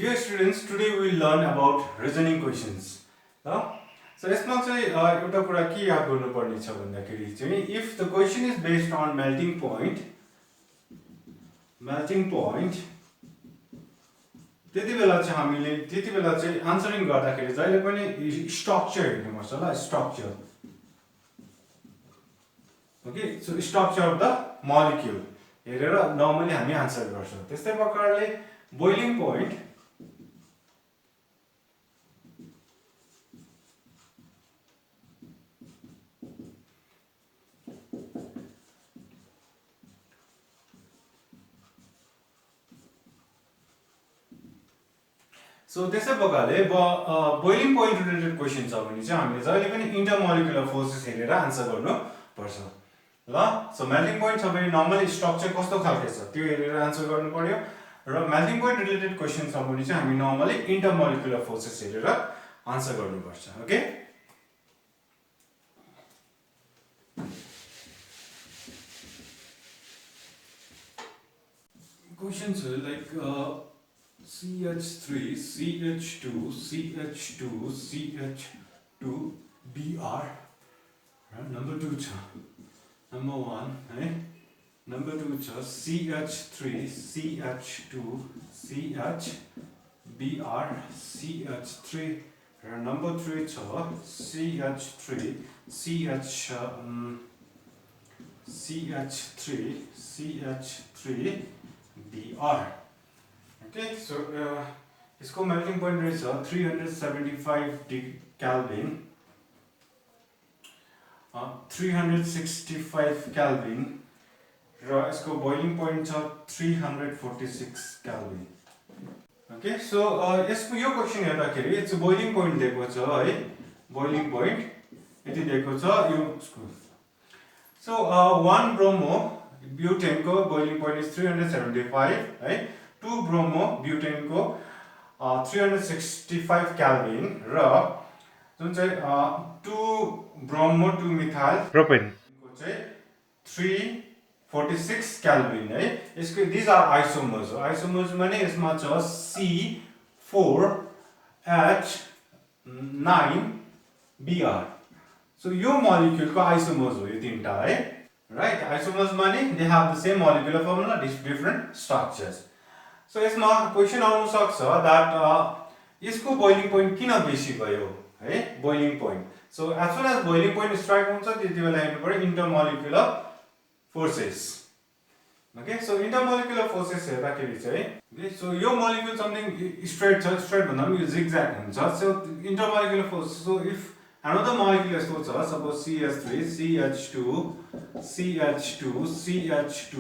Dear students, today we will learn about reasoning questions. So यसमा चाहिँ एउटा कुरा के याद गर्नुपर्ने छ भन्दाखेरि चाहिँ if the question is based on melting point त्यति बेला चाहिँ हामीले त्यति बेला चाहिँ आन्सरिङ गर्दाखेरि जहिले पनि स्ट्रक्चर हेर्नुपर्छ ल structure okay so structure of the molecule हेरेर नर्मली हामी आन्सर गर्छौं त्यस्तै प्रकारले बोइलिङ पोइन्ट सो त्यसै प्रकारले बोइलिङ पोइन्ट रिलेटेड क्वेशन छ भने चाहिँ हामीले जहिले पनि इन्टरमोलिकुलर फोर्सेस हेरेर आन्सर गर्नु पर्छ ल सो मेल्टिङ पोइन्ट छ भने नर्मली स्ट्रक्चर कस्तो खालको छ त्यो हेरेर आन्सर गर्नु पर्यो र मेल्टिङ पोइन्ट रिलेटेड क्वेशन छ भने चाहिँ हामी नर्मली इन्टरमोलिकुलर फोर्सेस हेरेर आन्सर गर्नु पर्छ okay questions like CH3, CH2, CH2, CH2, Br. Number 2 cha. Number 1, Number 2 cha. CH3, CH2, CH, Br, CH3. Number 3 cha. CH3, CH3, CH3, Br. Okay, so इसको melting point रहेछ 375 Kelvin, 365 Kelvin, र इसको boiling point छ 346 Kelvin. Okay, so यसको यो question हेर्दाखेरि चाहिँ boiling point दिएको छ है boiling point यति दिएको छ यो so 1 bromo butane को boiling point is 375 है 2 bromo butane को 365 Kelvin र जुन चाहिँ 2 bromo 2 methyl propane को चाहिँ 346 Kelvin है यसको these are isomers isomers माने यसमा छ C4H9Br so यो molecule को isomers हो यो तीनटा है right isomers माने they have the same molecular formula different structures so यसमा क्वेशन आउन सक्छ that यसको बोइलिङ पोइन्ट किन बेसी भयो है boiling point so as soon as boiling point strike हुन्छ त्यति बेला हेर्नु पर्यो intermolecular forces okay so intermolecular forces हेर्दाखेरि चाहिँ ओके सो यो मोलिक्युल समथिङ स्ट्रेट छ स्ट्रेट भन्दा पनि यो जिगज्याग हुन्छ so intermolecular force so if another molecule यस्तो छ suppose CH3 CH2 CH2 CH2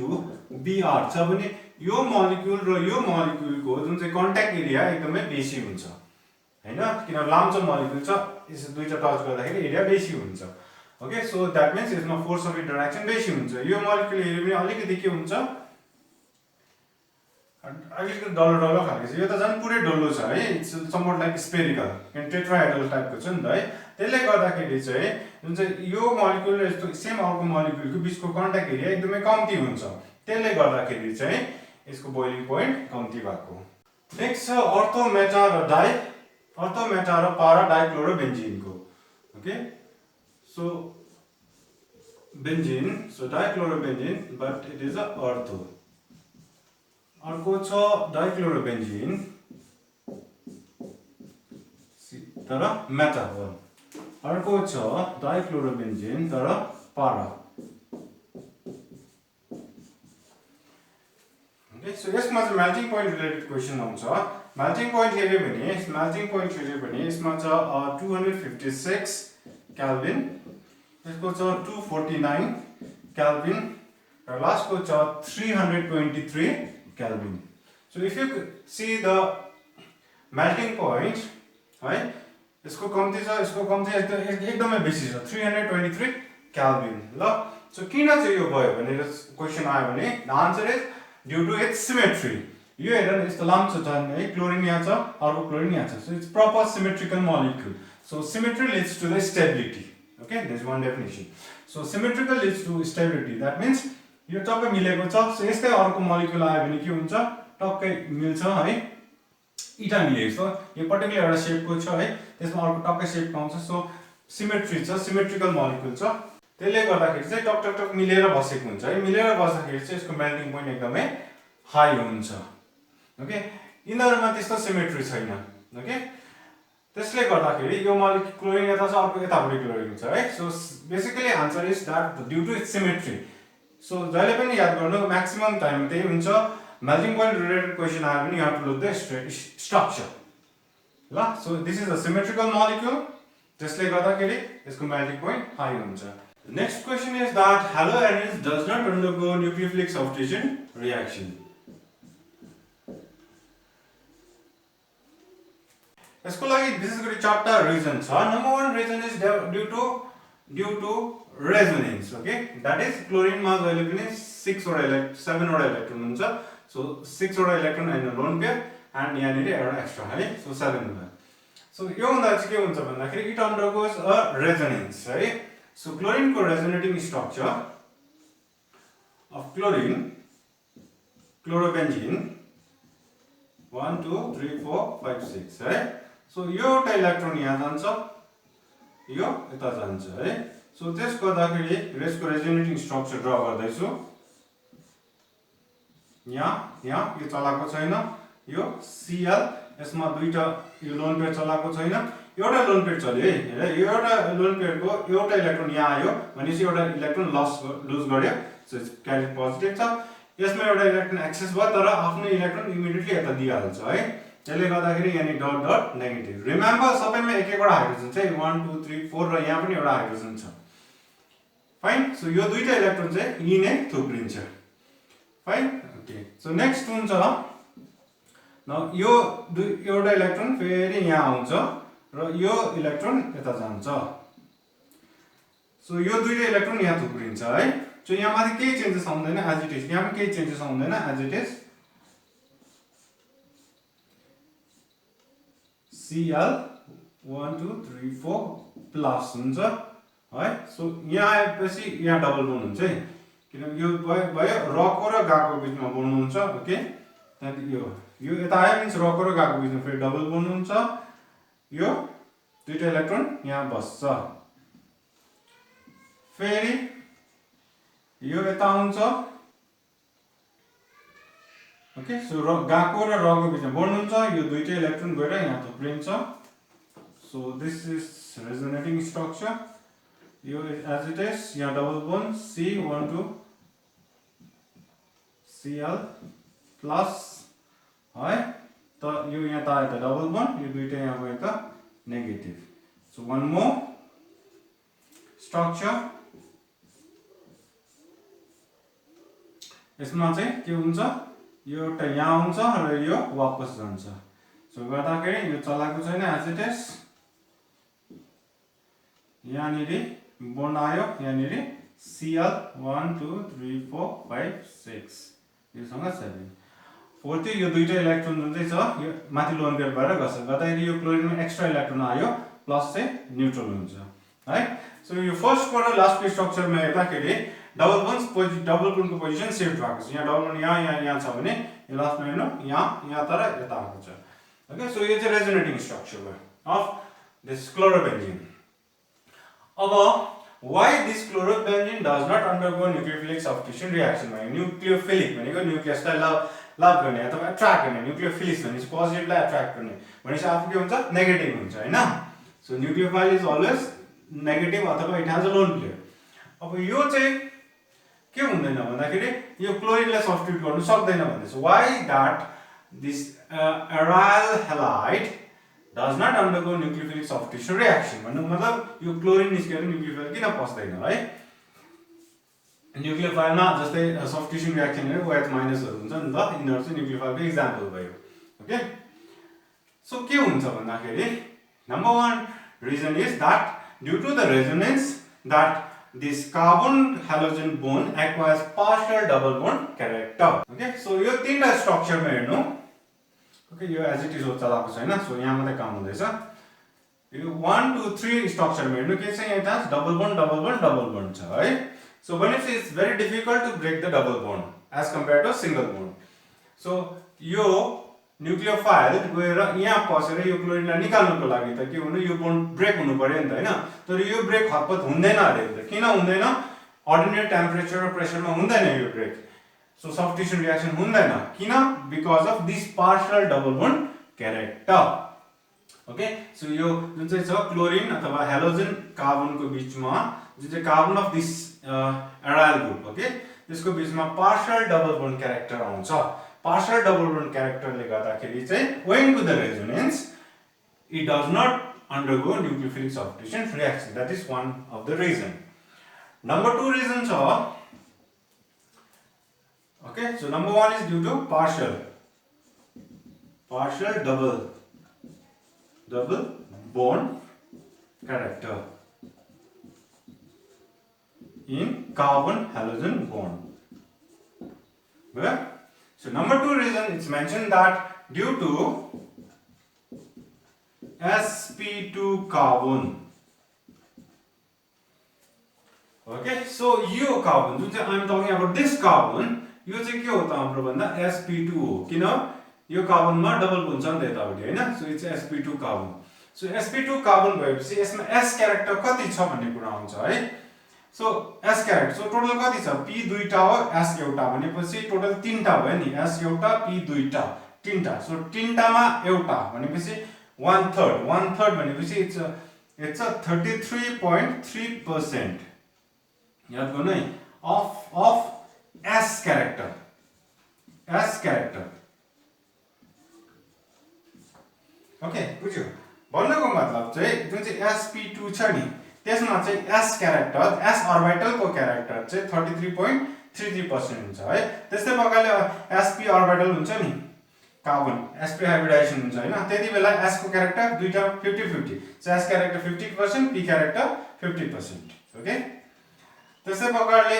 Br छ भने यो मोलिक्युल र यो मोलिक्युल को जुन चाहिँ कन्ट्याक्ट एरिया एकदमै बेसी हुन्छ हैन किन लाम्चो मोलिक्युल छ यस दुईटा टच गर्दाखेरि एरिया बेसी हुन्छ ओके सो दैट मीन्स यसमा फोर्स अफ इन्टरेक्सन बेसी हुन्छ यो मोलिक्युल हेर्यो भने अलिकति के हुन्छ अलिकति डल्लो डल्लो खालको छ यो त झन् पुरै डल्लो छ है it's somewhat like spherical and tetrahedral टाइपको छ नि त है त्यसले गर्दाखेरि चाहिँ जुन चाहिँ यो मोलिक्युल र यस्तो सेम अर्को मोलिक्युलको बीचको कन्ट्याक्ट एरिया एकदमै कम्ती हुन्छ त्यसले गर्दाखेरि चाहिँ यसको बोइलिङ पोइन्ट कम्ती भएको नेक्स्ट छ अर्थो मेटा र पारा डाइक्लोरोबेन्जिनको okay so benzene so dichlorobenzene but it is a ortho अर्को छ डाइक्लोरोबेन्जिन तर मेटा हो अर्को छ डाइक्लोरोबेन्जिन तर पारा ओके सो यसमा चाहिँ मेल्टिङ पोइन्ट रिलेटेड क्वेशन आउँछ मेल्टिङ पोइन्ट हेर्यो भने यसमा छ 256 Kelvin यसको छ 249 Kelvin र लास्टको छ 323 Kelvin so if you see the melting point है यसको कम्ती छ यसको कम्ती एकदमै बेसी छ 323 Kelvin ल सो किन चाहिँ यो भयो भनेर क्वेशन आयो भने the answer is due to its symmetry यो हेर्न यस्तो लाम्चो छ है क्लोरिन यहाँ छ अर्को क्लोरिन यहाँ छ so it's proper symmetrical molecule so symmetry leads to the stability okay this one definition so symmetrical leads to stability that means यो टक्कै मिलेको छ सो यस्तै अर्को मोलिक्युल आयो भने के हुन्छ टक्कै मिल्छ है इटा मिलेको छ यो पर्टिकुलर एउटा शेपको छ है त्यसमा अर्को टक्कै शेप पाउँछ सो सिमेट्री छ सिमेट्रिकल मोलिक्युल छ त्यसले गर्दाखेरि चाहिँ टक टक टक मिलेर बसेको हुन्छ है मिलेर बस्दाखेरि चाहिँ यसको मेल्टिङ पोइन्ट एकदमै हाई हुन्छ ओके यिनीहरुमा त्यस्तो सिमेट्री छैन ओके त्यसले गर्दाखेरि यो मोलिक्युल क्लोरिन यता छ अर्को यतापटि क्लोरिन छ है so basically answer is that due to its symmetry so जहिले पनि याद गर्नु म्याक्सिमम टाइम त्यही हुन्छ मेल्टिङ पोइन्ट रिलेटेड क्वेशन आयो भने you have to look the structure ल so this is a symmetrical molecule त्यसले गर्दाखेरि यसको मेल्टिङ पोइन्ट हाई हुन्छ next question is that haloarenes does not undergo nucleophilic substitution reaction यसको लागि विशेष गरी चारटा रिजन छ number 1 reason is due to resonance okay that is chlorine मा जहिले पनि 7 वटा इलेक्ट्रोन हुन्छ सो 6 वटा electron in a lone pair and यहाँ निर एउटा एक्स्ट्रा है सो 7 हुन्छ सो यो हुँदा चाहिँ के हुन्छ भन्दाखेरि इट अन्डरगोज अ रेजोनेन्स है सो क्लोरिन को रेजोनेटिङ स्ट्रक्चर अफ क्लोरोबेन्जिन 1 2 3 4 5 6 है सो यो एउटा इलेक्ट्रोन यहाँ जान्छ यो यता जान्छ है सो त्यसले गर्दाखेरि यसको रेजोनेटिङ स्ट्रक्चर ड्रा गर्दैछु यहाँ यो चलाएको छैन यो Cl यसमा दुईटा यो लोन पेयर चलाएको छैन एउटा लोन पेयर चल्यो है यो एउटा लोन पेयरको एउटा इलेक्ट्रोन यहाँ आयो भनेपछि एउटा इलेक्ट्रोन लुज गर्यो सो इट्स क्यारी पोजिटिभ छ यसमा एउटा इलेक्ट्रोन एक्सेस भयो तर आफ्नो इलेक्ट्रोन इमिडिएटली यता दिइहाल्छ है त्यसले गर्दाखेरि यहाँ डट डट नेगेटिभ रिमेम्बर सबैमा एक एकवटा हाइड्रोजन छ 1 2 3 4 र यहाँ पनि एउटा हाइड्रोजन छ फाइन सो यो दुईटा इलेक्ट्रोन चाहिँ यी नै थुप्रिन्छ फाइन ओके सो नेक्स्ट हुन्छ न यो एउटा इलेक्ट्रोन फेरि यहाँ आउँछ र यो इलेक्ट्रोन यता जान्छ सो यो दुईटा इलेक्ट्रोन यहाँ थुप्रिन्छ है सो यहाँ माथि केही चेन्जेस आउँदैन एज इट इज यहाँ पनि केही चेन्जेस आउँदैन as it is Cl 1 2 3 4 plus हुन्छ है सो यहाँ आएपछि यहाँ डबल बोन्ड हुन्छ है किनकि यो भयो रको र गाको बीचमा बोन्ड हुन्छ ओके त्यहाँदेखि यो यता आयो मिन्स रको र गाको बीचमा फेरि डबल बोन्ड हुन्छ यो दुईटा इलेक्ट्रोन यहाँ बस्छ फेरि यो यता आउँछ ओके सो गाको र रको बीचमा बोन्ड हुन्छ यो दुईटा इलेक्ट्रोन गएर यहाँ थुप्रिन्छ so this is resonating structure यो एज इट इज यहाँ double bond C12 Cl plus है त यो यहाँ त आयो त डबल बोन्ड यो दुईटा यहाँ गयो त negative so one more structure यसमा चाहिँ के हुन्छ यो एउटा यहाँ आउँछ र यो वापस जान्छ सो गर्दाखेरि यो चलाएको छैन एज इट इज यहाँनिर बोन्ड आयो यहाँनिर Cl 1 2 3 4 5 6 योसँग 7 फोर्थी यो दुईटा इलेक्ट्रोन जुन चाहिँ छ यो माथि लोन पेयर भएर गछ गर्दाखेरि यो क्लोरिनमा एक्स्ट्रा इलेक्ट्रोन आयो प्लस चाहिँ न्यूट्रल हुन्छ है सो यो फर्स्ट र लास्ट स्ट्रक्चरमा हेर्दाखेरि डबल बोन्डको पोजिसन शिफ्ट भएको छ यहाँ डबल बोन्ड यहाँ छ भने यो लास्टमा हेर्नु यहाँ तर यता आएको छ ओके सो यो चाहिँ रेजोनेटिङ स्ट्रक्चर भयो अफ दिस क्लोरोबेन्जिन अब why this chlorobenzene does not undergo nucleophilic substitution reaction भयो न्यूक्लियोफिलिक भनेको न्यूक्लियसलाई लभ गर्ने अथवा एट्र्याक्ट गर्ने न्यूक्लियोफिलिक्स भनेपछि पोजिटिभलाई एट्र्याक्ट गर्ने भनेपछि आफू के हुन्छ नेगेटिभ हुन्छ हैन so nucleophile is always negative अथवा it has a lone pair अब यो चाहिँ के हुँदैन भन्दाखेरि यो क्लोरिनलाई सब्स्टिट्युट गर्न सक्दैन भन्दैछ why that this aryl halide does not undergo nucleophilic substitution reaction भन्नु मतलब यो क्लोरिन निस्केर न्यूक्लियोफाइल किन पस्दैन है न्यूक्लियोफाइलमा जस्तै सब्स्टिट्युसन रिएक्सनहरु OH माइनसहरु हुन्छ नि त यिनीहरु चाहिँ न्यूक्लियोफाइलको एक्जाम्पल भयो ओके सो के हुन्छ भन्दाखेरि number 1 reason is that due to the resonance that this carbon halogen bond acquires partial double bond character okay so यो तीनटा स्ट्रक्चर मा हेर्नु ओके यो एज इट इज हो चलाएको छैन सो यहाँ मात्रै काम हुँदैछ यो 1 2 3 स्ट्रक्चर मा हेर्नु के छ यहाँ डबल बन्ड छ है so when it's very difficult to break the double bond as compared to single bond so यो न्यूक्लियोफाइल गएर यहाँ पसेर यो क्लोरिनलाई निकाल्नुको लागि त के हुनु यो बोन्ड ब्रेक हुनु पर्यो नि त हैन तर यो ब्रेक हतपत हुँदैन अरे त किन हुँदैन अर्डिनरी टेम्परेचर र प्रेसरमा हुँदैन यो ब्रेक सो सब्स्टिट्युसन रिएक्सन हुँदैन किन because of this partial double bond character okay so यो जुन चाहिँ छ क्लोरिन अथवा हेलोजन कार्बनको बीचमा जुन चाहिँ carbon of this aryl group okay त्यसको बीचमा पार्शियल डबल बोन्ड क्यारेक्टर आउँछ partial double bond characterले गर्दाखेरि चाहिँ owing to the resonance it does not undergo nucleophilic substitution reaction that is one of the reason number 2 reason छ okay so number 1 is due to partial double bond character in carbon halogen bond where so number 2 reason it's mentioned that due to sp2 carbon okay so यो carbon जुन चाहिँ I'm talking about this carbon यो चाहिँ के हो त हाम्रो भन्दा sp2 हो किन यो कार्बनमा डबल बोन्ड छ नि त यताउति हैन so it's sp2 carbon so sp2 carbon भएपछि यसमा s क्यारेक्टर कति छ भन्ने कुरा आउँछ है so s character so total कति छ p दुईटा हो s एउटा भनेपछि टोटल तीनटा भयो नि s एउटा p दुईटा तीनटा सो तीनटामा एउटा भनेपछि 1/3 भनेपछि इट्स अ 33.3% याद गर्नु है of s क्यारेक्टर ओके बुझ्यो भन्नुको मतलब चाहिँ जुन चाहिँ sp2 छ नि त्यसमा चाहिँ s क्यारेक्टर s अर्बिटल को क्यारेक्टर चाहिँ 33.33% हुन्छ है त्यस्तै प्रकारले sp अर्बिटल हुन्छ नि कार्बन sp हाइब्रिडाइजेसन हुन्छ हैन त्यति बेला s को क्यारेक्टर दुईटा 50-50 so s character 50% p character 50% okay त्यस्तै प्रकारले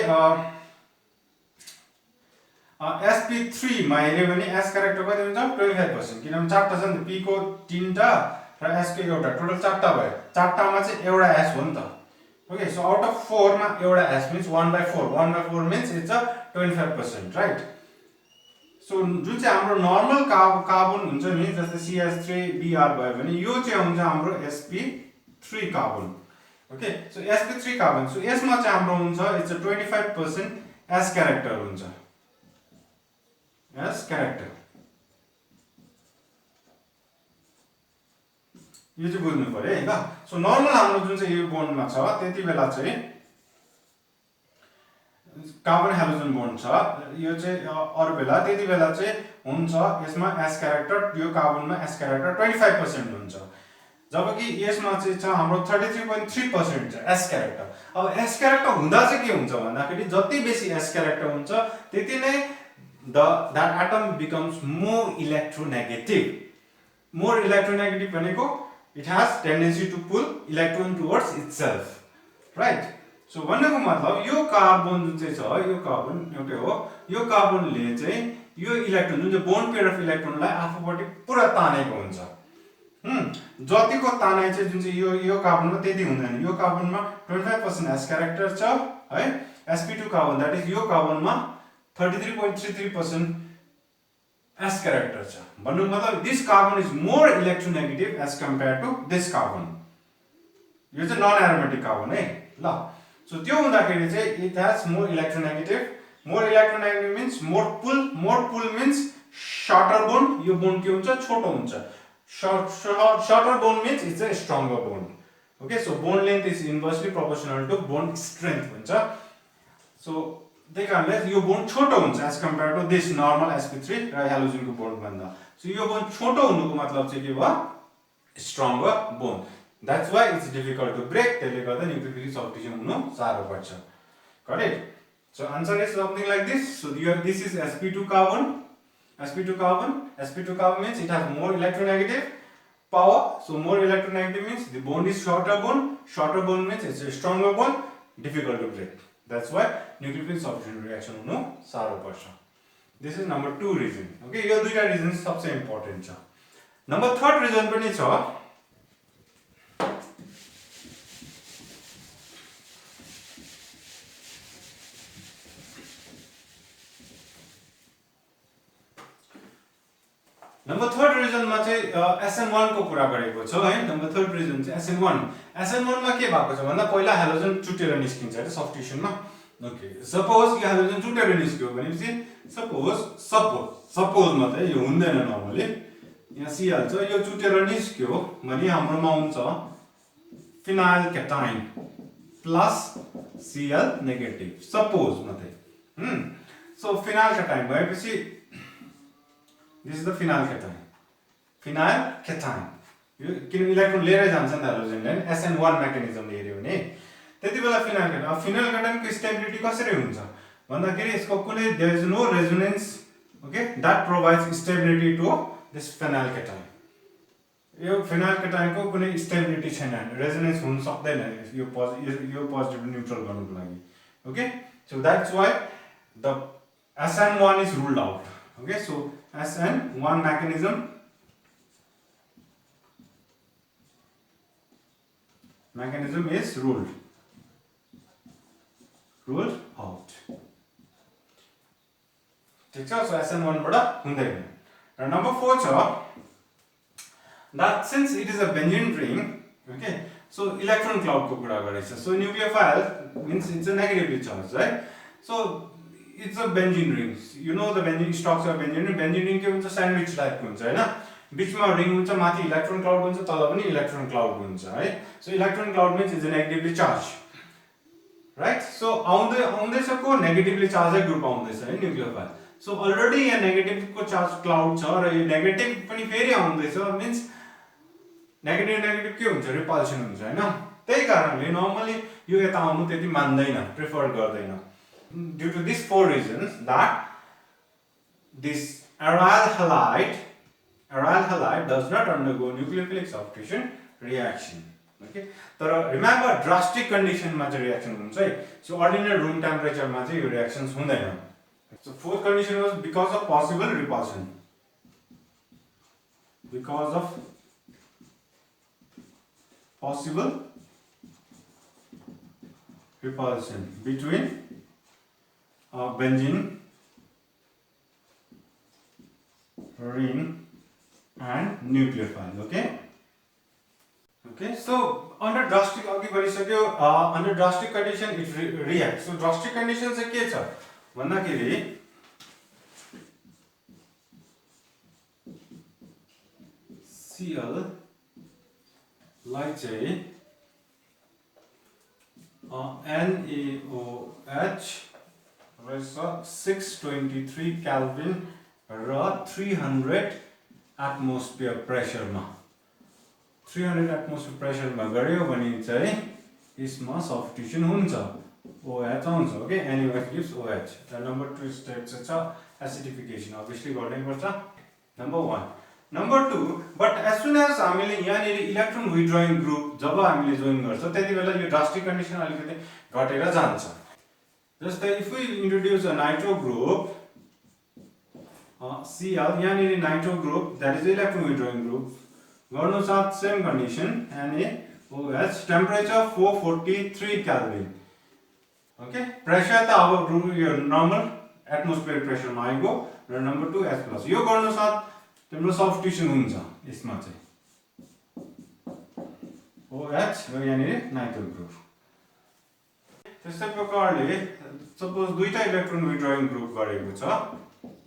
sp3 मा हेर्यो भने s क्यारेक्टर कति हुन्छ 25% किनभने चारटा छ नि p को तीनटा र s को एउटा टोटल चारटा भयो चारटामा चाहिँ एउटा s हो नि त ओके सो आउट अफ 4 मा एउटा s means 1/4 means it's a 25% right so जुन चाहिँ हाम्रो नर्मल कार्बन हुन्छ नि जस्तै CH3Br भयो भने यो चाहिँ हुन्छ हाम्रो sp3 carbon okay so sp3 carbon so यसमा चाहिँ हाम्रो हुन्छ इट्स अ 25% s क्यारेक्टर हुन्छ s क्यारेक्टर यो चाहिँ बुझ्नु पर्यो है ल सो नर्मल हाम्रो जुन चाहिँ यो बोन्डमा छ त्यति बेला चाहिँ कार्बन हेलोजन बोन्ड छ यो चाहिँ अरु बेला त्यति बेला चाहिँ हुन्छ यसमा s क्यारेक्टर यो कार्बनमा s क्यारेक्टर 25% हुन्छ जबकि यसमा चाहिँ छ हाम्रो 33.3% छ s क्यारेक्टर अब s क्यारेक्टर हुँदा चाहिँ के हुन्छ भन्दाखेरि जति बेसी s क्यारेक्टर हुन्छ त्यति नै that atom becomes more electronegative भनेको it has tendency to pull electron towards itself right so भन्नुको मतलब यो कार्बन जुन चाहिँ छ यो कार्बन एउटै हो यो कार्बनले चाहिँ यो इलेक्ट्रोन जुन चाहिँ बोन्ड पेयर अफ इलेक्ट्रोनलाई आफूपट्टि पुरा तानेको हुन्छ जतिको तानाइ चाहिँ जुन चाहिँ यो कार्बनमा त्यति हुँदैन यो कार्बनमा 25% s क्यारेक्टर छ है sp2 कार्बन दैट इज यो कार्बनमा 33.33% s character cha भन्नु मतलब this carbon is more electronegative as compared to this carbon यो चाहिँ नन एरोमेटिक कार्बन है ल सो त्यो हुँदाखेरि चाहिँ it has more electronegative means more pull means shorter bond यो bond के हुन्छ छोटो हुन्छ shorter bond means it's a stronger bond okay so bond length is inversely proportional to bond strength हुन्छ so त्यही कारणले यो बोन्ड छोटो हुन्छ as compare to this normal sp3 र हेलोजनको बोन्ड भन्दा सो यो बोन्ड छोटो हुनुको मतलब चाहिँ के भयो stronger bond that's why it's difficult to break त्यसले गर्दा न्यूक्लियोफिलिक सब्स्टिट्युसन हुनु साह्रो पर्छ correct so answer is something like this so this is sp2 carbon means it has more electronegative power so more electronegative means the bond is shorter bond means it's a stronger bond difficult to break that's why nucleophilic substitution reaction हुनु साह्रो पर्छ this is number 2 reason okay यो दुईटा reason सबसे important छ number 3rd reason पनि छ number third रिजनमा चाहिँ SN1 को कुरा गरेको छ है। नम्बर थर्ड रिजन चाहिँ SN1 मा के भएको छ भन्दा पहिला हाइड्रोजन चुटेर निस्किन्छ है सब्स्टिट्युसनमा। ओके सपोज यो हाइड्रोजन चुटेर निस्क्यो भनेपछि सपोज मात्रै यो हुँदैन नर्मली यहाँ Cl छ यो चुटेर निस्क्यो भने हाम्रोमा हुन्छ phenyl cation plus Cl negative suppose मात्रै। सो फिनाइल केटाइन भएपछि this is the phenyl ketene यो किन इलेक्ट्रोन लिएर जान्छ नि त हाइड्रोजनले SN1 मेकानिजमले हेर्यो भने त्यति बेला फिनाइल केटाइनको स्टेबिलिटी कसरी हुन्छ भन्दाखेरि यसको कुनै there is no resonance okay that provides stability to this phenyl ketene. यो फिनाइल केटाइनको कुनै स्टेबिलिटी छैन रेजोनेन्स हुन सक्दैन यो पोजिटिभ न्यूट्रल गर्नुको लागि। Okay so that's why the SN1 is ruled out. Okay so SN1 mechanism is ruled out. ठीक छ सो SN1 बाट हुँदैन। र नम्बर 4 छ that since it is a benzene ring okay so electron cloud को कुरा गरेछ so nucleophile means it's a negatively charged right so it's a benzene ring you know the benzene structure of benzene ring के हुन्छ sandwich type हुन्छ हैन बीचमा ring हुन्छ माथि इलेक्ट्रोन क्लाउड हुन्छ तल पनि इलेक्ट्रोन क्लाउड हुन्छ है so electron cloud means it's a negatively charged right so आउँदैछ को नेगेटिभली चार्ज ग्रुप आउँदैछ है न्यूक्लियोफाइल so already यहाँ नेगेटिभ को चार्ज क्लाउड छ र यो नेगेटिभ पनि फेरि आउँदैछ means नेगेटिभ के हुन्छ रिपल्सन हुन्छ हैन त्यही कारणले नर्मली यो यता आउनु त्यति मान्दैन प्रिफर गर्दैन due to these four reasons that this aryl halide does not undergo nucleophilic substitution reaction okay तर remember drastic condition मा चाहिँ reaction हुन्छ है so ordinary room temperature मा चाहिँ यो reactions हुँदैन so fourth condition was because of possible repulsion between benzene ring and nucleophile okay so under drastic under drastic condition it reacts so drastic condition चाहिँ के छ भन्दाखेरि Cl लाई चाहिँ NaOH रहेछ 623 केल्भिन र 300 एटमोस्फियर प्रेसरमा 300 एटमोस्फियर प्रेसरमा गर्यो भने चाहिँ यसमा सब्स्टिट्युसन हुन्छ OH आउँछ ओके NaOH gives OH र नम्बर 2 स्टेप चाहिँ छ एसिडिफिकेसन obviously गर्नै पर्छ number 1 number 2 but as soon as हामीले यहाँनिर इलेक्ट्रोन विथड्रइङ ग्रुप जब हामीले जोइन गर्छ त्यति बेला यो ड्रास्टिक कन्डिसन अलिकति घटेर जान्छ जस्तै if we introduce a nitro group Cl यहाँनिर nitro group that is electron withdrawing group गर्नु साथ same condition NaOH temperature 443 Calvin okay pressure त अब यो नर्मल एटमोस्फियर प्रेसरमा आइगयो र नम्बर 2 H+ यो गर्नु साथ तिम्रो सब्स्टिट्युसन हुन्छ यसमा चाहिँ OH र यहाँनिर नाइट्रो ग्रुप त्यस्तै प्रकारले सपोज दुईटा इलेक्ट्रोन विथड्रइङ ग्रुप गरेको छ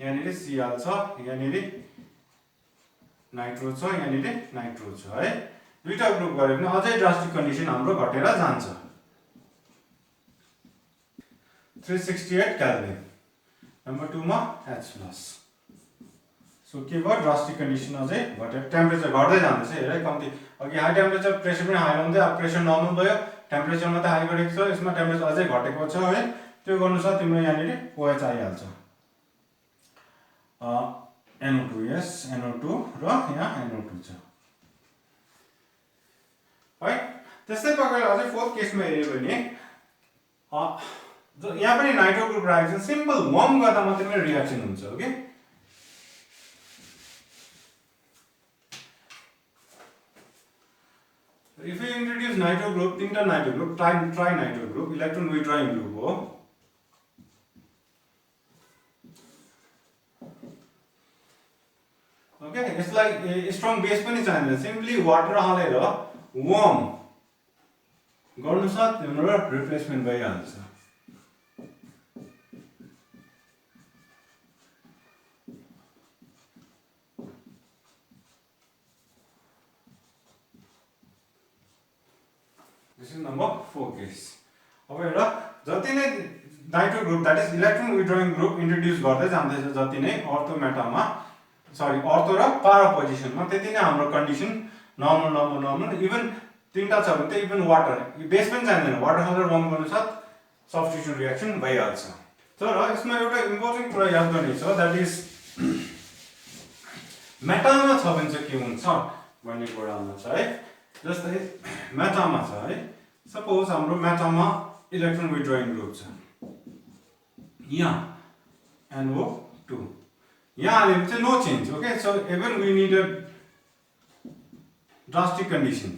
यहाँनिर Cl छ यहाँनिर नाइट्रो छ यहाँनिर नाइट्रो छ है दुईटा ग्रुप गरे भने अझै ड्रास्टिक कन्डिसन हाम्रो घटेर जान्छ 368 केल्भिन नम्बर 2 मा H+ सो के भयो ड्रास्टिक कन्डिसन अझै घटेर टेम्परेचर घट्दै जाँदैछ हेर कम्ती अघि हाई टेम्परेचर प्रेसर पनि हाई हुँदै अब प्रेसर नर्मल भयो टेम्परेचर मात्रै हाई गरेको छ यसमा टेम्परेचर अझै घटेको छ है त्यो गर्नु छ तिम्रो यहाँनिर OH आइहाल्छ NO2 yes NO2 र यहाँ NO2 छ है त्यस्तै प्रकारले अझै फोर्थ केसमा हेर्यो भने यहाँ पनि नाइट्रो ग्रुप राखेको छ सिम्पल वार्म गर्दा मात्रै रिएक्सन हुन्छ okay if you introduce nitro group तीनटा nitro group tri nitro group electron withdrawing group हो ओके यसलाई स्ट्रङ बेस पनि चाहिँदैन सिम्पली वाटर हालेर वार्म गर्नु साथ हाम्रो रिप्लेसमेन्ट भइहाल्छ This is number 4 case. अब एउटा जति नै nitro group that is electron withdrawing group introduce गर्दै जाँदैछ जति नै अर्थो मेटामा सरी अर्थो र पारा पोजिसनमा त्यति नै हाम्रो कन्डिसन नर्मल इभन तीनटा छ भने त इभन वाटर बेस पनि चाहिँदैन वाटर हालेर वार्म गर्नु साथ सब्स्टिट्युसन रिएक्सन भइहाल्छ तर यसमा एउटा इम्पोर्टेन्ट कुरा याद गर्ने छ दैट इज मेटालमा छ भने चाहिँ के हुन्छ भन्ने कुरामा छ है जस्तै मेटामा छ है सपोज हाम्रो मेटामा इलेक्ट्रोन विड्रॉइंग ग्रुप छ यहाँ NO2 यहाँ हाल्यो भने चाहिँ no change okay so even we need a drastic condition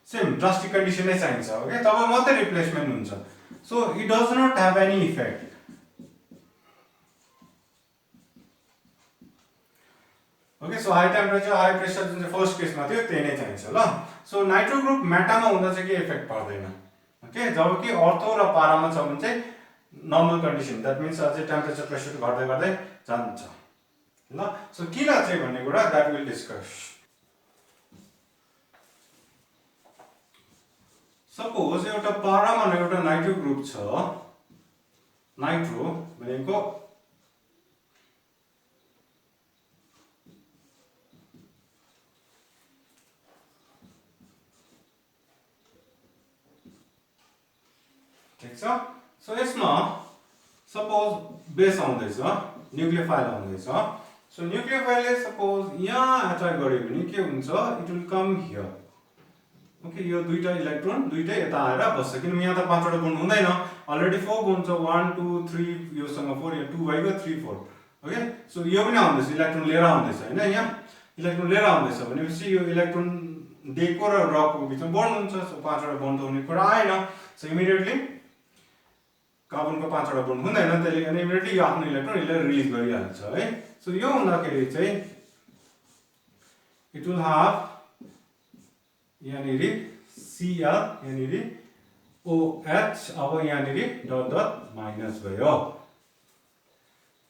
same drastic condition नै चाहिन्छ ओके तब मात्रै रिप्लेसमेन्ट हुन्छ so it does not have any effect okay so high temperature high pressure जुन चाहिँ फर्स्ट केसमा थियो त्यही नै चाहिन्छ ल सो नाइट्रो ग्रुप मेटामा हुँदा चाहिँ के इफेक्ट पर्दैन ओके जबकि अर्थो र पारामा छ भने चाहिँ नर्मल कन्डिसन द्याट मिन्स अझै टेम्परेचर प्रेसर घट्दै घट्दै जान्छ ल सो किन चाहिँ भन्ने कुरा द्याट विल डिस्कस सपोज एउटा पारामा एउटा नाइट्रो ग्रुप छ नाइट्रो भनेको ठीक छ सो यसमा सपोज बेस आउँदैछ न्यूक्लियोफाइल आउँदैछ सो न्यूक्लियोफाइलले सपोज यहाँ अट्याक गर्यो भने के हुन्छ it will come here okay यो दुईटा इलेक्ट्रोन दुईटै यता आएर बस्छ किनभने यहाँ त पाँचवटा बोन्ड हुँदैन अलरेडी 4 बोन्ड छ 1 2 3 योसँग 4 या 2 भइगयो 3 4 ओके सो यो पनि आउँदैछ इलेक्ट्रोन लिएर आउँदैछ हैन यहाँ इलेक्ट्रोन लिएर आउँदैछ भनेपछि यो इलेक्ट्रोन डेको र रको बिचमा बोन्ड हुन्छ सो पाँचवटा बोन्ड हुने कुरा आएन सो इमिडिएटली कार्बनको पाँचवटा बोन्ड हुँदैन त्यसले गर्दा इमिडिएटली यो आफ्नो इलेक्ट्रोन यसले रिलिज गरिहाल्छ है सो यो हुँदाखेरि चाहिँ इट विल ह्याभ यहाँनिर Cl यहाँनिर OH अब यहाँनिर डट डट माइनस भयो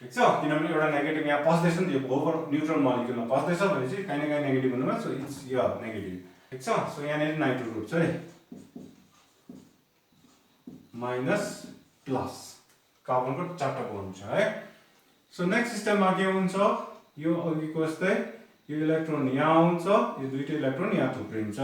ठीक छ किनभने एउटा नेगेटिभ यहाँ पस्दैछ नि यो ओभर न्यूट्रल मोलिक्युलमा पस्दैछ भनेपछि कहीँ न कहीँ नेगेटिभ हुनुमा सो इट्स यो नेगेटिभ ठीक छ सो यहाँनिर नाइट्रो ग्रुप छ है माइनस प्लस कार्बनको चारवटा बोन्ड छ है सो नेक्स्ट सिस्टममा के हुन्छ यो अघिको जस्तै यो इलेक्ट्रोन यहाँ आउँछ यो दुईटै इलेक्ट्रोन यहाँ थुप्रिन्छ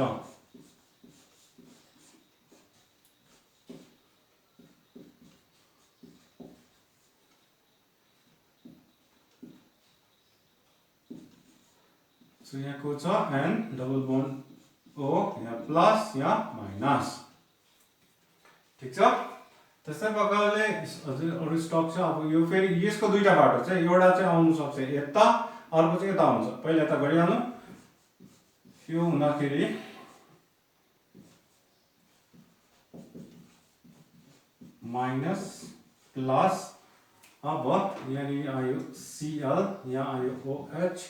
सो यहाँको छ N डबल बोन्ड O यहाँ प्लस यहाँ माइनस ठीक छ त्यस्तै प्रकारले अझै अरु स्टक छ अब यो फेरि यसको दुईटा बाटो छ एउटा चाहिँ आउनु सक्छ यता अर्को चाहिँ यता हुन्छ पहिला यता गरिहाल्नु यो हुँदाखेरि माइनस प्लस अब यहाँनिर आयो Cl यहाँ आयो OH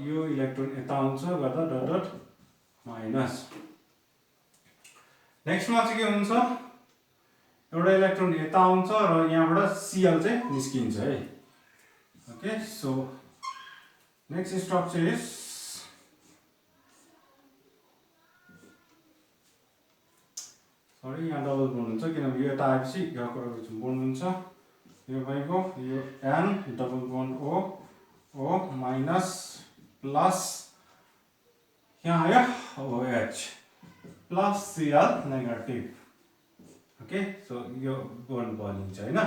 यो इलेक्ट्रोन यता आउँछ गर्दा डट डट माइनस नेक्स्टमा चाहिँ के हुन्छ एउटा इलेक्ट्रोन यता आउँछ र यहाँबाट Cl चाहिँ निस्किन्छ है okay so next structure is sorry यहाँ डबल बोन्ड हुन्छ किनभने यो यता आएपछि यहाँको बोन्ड हुन्छ यो भएको यो N double bond O minus plus यहाँ आयो OH plus Cl negative okay so यो बोन्ड बनिन्छ हैन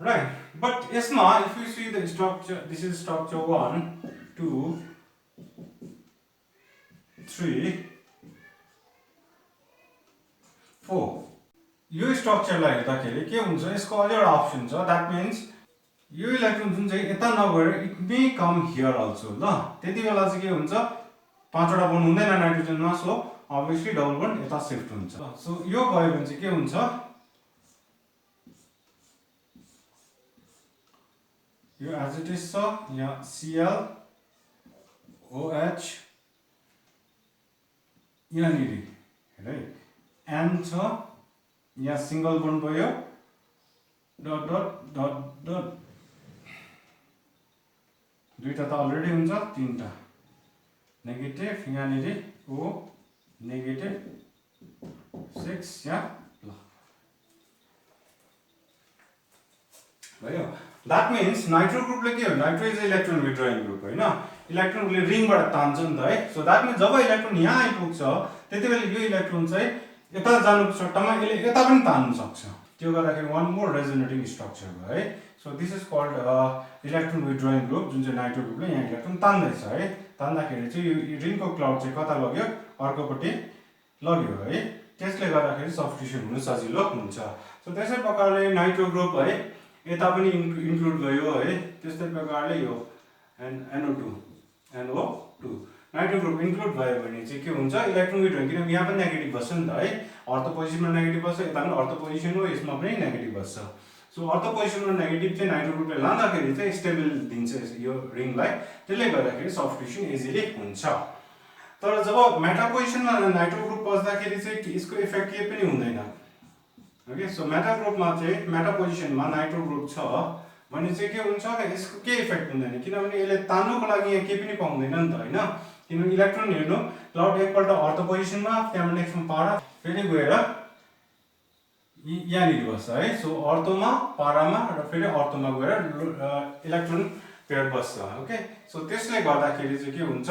राइट बट यसमा if you see the structure this is structure 1 2 3 4 यो स्ट्रक्चरलाई हेर्दाखेरि के हुन्छ यसको अझै एउटा अप्सन छ दैट मिन्स यो इलेक्ट्रोन जुन चाहिँ यता नगएर it may come here also ल त्यति बेला चाहिँ के हुन्छ पाँचवटा बोन्ड हुँदैन नाइट्रोजनमा सो obviously डबल बोन्ड यता शिफ्ट हुन्छ सो यो भयो भने चाहिँ के हुन्छ यो एज इट इज छ यहाँ Cl OH यहाँनिर है N छ यहाँ सिंगल बोन्ड भयो डट डट डट डट दुईटा त अलरेडी हुन्छ तीनटा नेगेटिभ यहाँनिर O नेगेटिभ 6 यहाँ ल भयो that means नाइट्रो ग्रुपले के हो nitro is electron withdrawing group हैन इलेक्ट्रोनले रिङबाट तान्छ नि त है सो दैट मिन्स जब इलेक्ट्रोन यहाँ आइपुग्छ त्यतिबेला यो इलेक्ट्रोन चाहिँ यता जानुको सट्टामा यसले यता पनि तान्न सक्छ त्यो गर्दाखेरि वान मोर रेजोनेटिङ स्ट्रक्चर भयो है so this is called electron withdrawing group जुन चाहिँ नाइट्रो ग्रुपले यहाँ इलेक्ट्रोन तान्दैछ है तान्दाखेरि चाहिँ यो रिङको क्लाउड चाहिँ कता लग्यो अर्कोपट्टि लग्यो है त्यसले गर्दाखेरि सब्स्टिट्युसन हुन सजिलो हुन्छ सो त्यसै प्रकारले नाइट्रो ग्रुप है यता पनि इन्क्लुड भयो है त्यस्तै प्रकारले यो NO2 नाइट्रो ग्रुप इन्क्लुड भयो भने चाहिँ के हुन्छ इलेक्ट्रोन विड्रॉइङ किनकि यहाँ पनि नेगेटिभ बस्छ नि त है अर्थ पोजिसनमा नेगेटिभ बस्छ यता पनि अर्थ पोजिसन हो यसमा पनि नेगेटिभ बस्छ सो अर्थ पोजिसनमा नेगेटिभ चाहिँ नाइट्रो ग्रुपले लाँदाखेरि चाहिँ स्टेबल दिन्छ यो रिङलाई त्यसले गर्दाखेरि सब्स्टिट्युसन इजिली हुन्छ तर जब मेटा पोजिसनमा नाइट्रो ग्रुप बस्दाखेरि चाहिँ यसको इफेक्ट केही पनि हुँदैन ओके सो मेटा ग्रुपमा चाहिँ मेटा पोजिसनमा नाइट्रो ग्रुप छ भने चाहिँ के हुन्छ यसको के इफेक्ट हुँदैन किनभने यसले तान्नुको लागि यहाँ केही पनि पाउँदैन नि त हैन किनभने इलेक्ट्रोन हेर्नु क्लाउड एकपल्ट अर्थ पोजिसनमा त्यहाँबाट नेक्स्टमा पारा फेरि गएर यहाँनिर बस्छ है सो अर्थोमा पारामा र फेरि अर्थोमा गएर इलेक्ट्रोन पेयर बस्छ ओके सो त्यसले गर्दाखेरि चाहिँ के हुन्छ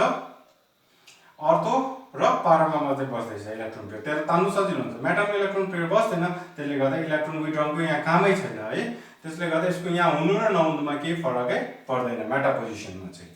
अर्थो र पारामा मात्रै बस्दैछ इलेक्ट्रोन पेयर त्यहाँ तान्नु सजिलो हुन्छ मेटामा इलेक्ट्रोन पेयर बस्दैन त्यसले गर्दा इलेक्ट्रोन विड्रङको यहाँ कामै छैन है त्यसले गर्दा यसको यहाँ हुनु र नहुनुमा केही फरकै पर्दैन मेटा पोजिसनमा चाहिँ